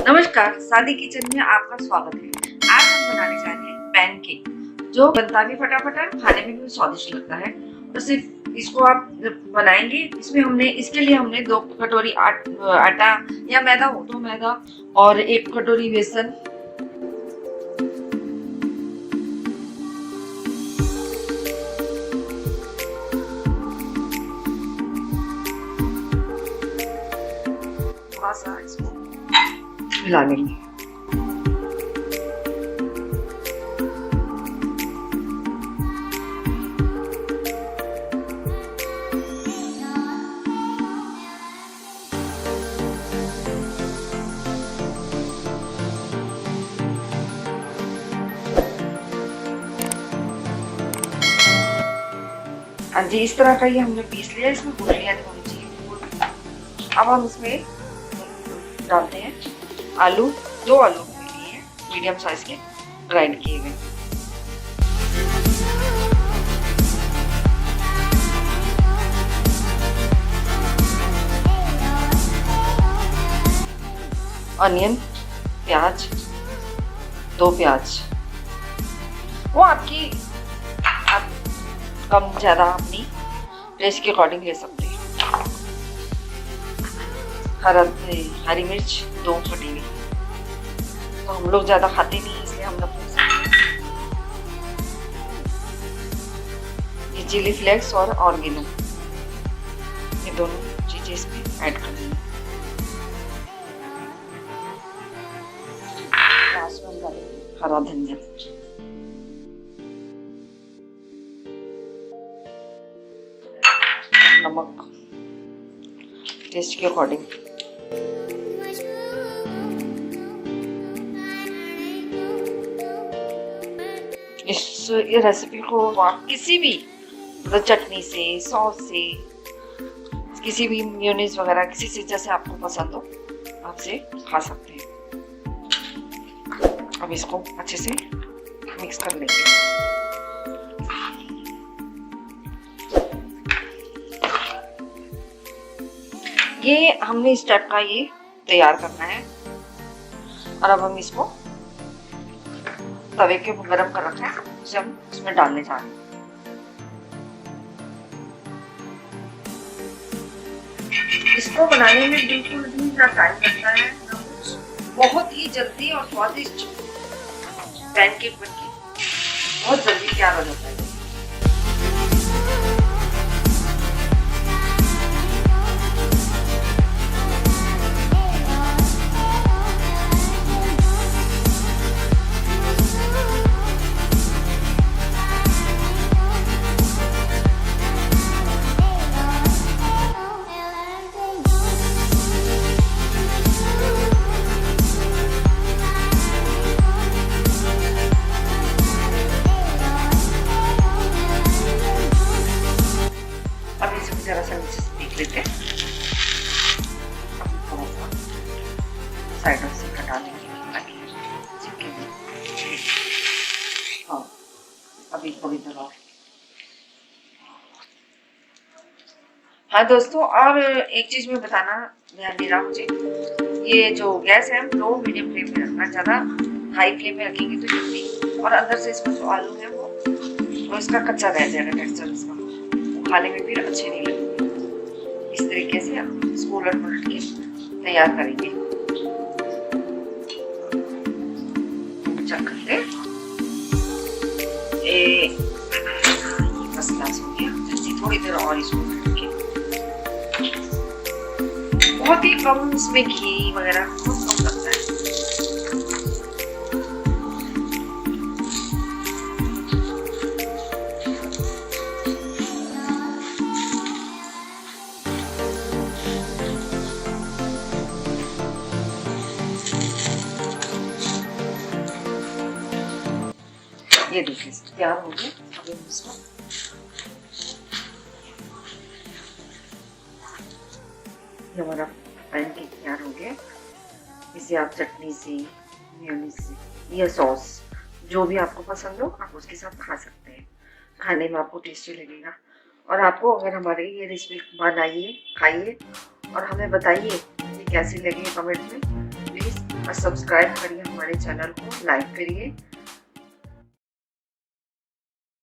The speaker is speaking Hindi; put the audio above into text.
नमस्कार, सादी किचन में आपका स्वागत है। आज हम बनाने जा रहे हैं पैनकेक, जो बनता भी फटाफट है, खाने में भी स्वादिष्ट लगता है। और सिर्फ इसको आप बनाएंगे, इसके लिए हमने 2 कटोरी आटा या मैदा हो तो मैदा और 1 कटोरी बेसन, थोड़ा सा इसको मिला लेंगे। हाँ जी, इस तरह का ये हमने पीस लिया। इसमें गुठलियां नहीं होनी चाहिए। अब हम इसमें डालते हैं आलू। 2 आलू लिए हैं, मीडियम साइज के, ग्राइंड किए हुए। अनियन, प्याज, 2 प्याज, वो आप कम ज़्यादा अपनी टेस्ट के अकॉर्डिंग ले सकते हैं। हरी मिर्च 2 कटी हुई, तो हम लोग ज़्यादा खाते नहीं इसलिए हम लोग ये चिली फ्लेक्स और ऑर्गेनो, ये दोनों चीज़ें इसमें ऐड कर देंगे। लास्ट में डालेंगे हरा धनिया, नमक टेस्ट के अकॉर्डिंग। ये रेसिपी को आप किसी भी मतलब चटनी से, सॉस से, किसी भी मेयोनीज वगैरह किसी से जैसे आपको पसंद हो आप से खा सकते हैं। अब इसको अच्छे से मिक्स कर लेंगे। ये हमने स्टेप का ये तैयार करना है। और अब हम इसको तवे के ऊपर गरम कर रखा है, उसे हम इसमें डालने जा रहे हैं। इसको बनाने में बिल्कुल भी ना टाइम लगता है ना कुछ, बहुत ही जल्दी और स्वादिष्ट पैनकेक बनके बहुत जल्दी तैयार हो जाता है। जरा सा नीचे से देख लेते हैं, थोड़ा सा साइडों से हटा लेंगे ताकि चिपके नहीं। हाँ, अभी थोड़ी देर और। हाँ दोस्तों, और एक चीज में बताना ध्यान दे रहा मुझे, ये जो गैस है हम लो मीडियम फ्लेम में रखना, ज्यादा हाई फ्लेम में रखेंगे तो जल्दी, और अंदर से इसमें जो आलू है वो इसका कच्चा रह जाएगा, टेक्सचर इसका खाने में फिर अच्छे नहीं लगेंगे। इस तरीके से हम इसको उलट पलट के तैयार करेंगे। चेक करते हैं, फर्स्ट क्लास हो गया। जल्दी थोड़ी देर और इसको उलट के, बहुत ही कम इसमें घी वगैरह बहुत कम लगता है। ये देखिए तैयार हो गया। अभी हम इसको ये हमारा पैनकेक तैयार हो गया। इसे आप चटनी से, मेयोनीज से या सॉस जो भी आपको पसंद हो आप उसके साथ खा सकते हैं। खाने में आपको टेस्टी लगेगा। और आपको अगर हमारे ये रेसिपी बनाइए, खाइए और हमें बताइए कि कैसी लगी कमेंट में। प्लीज़ और सब्सक्राइब करिए हमारे चैनल को, लाइक करिए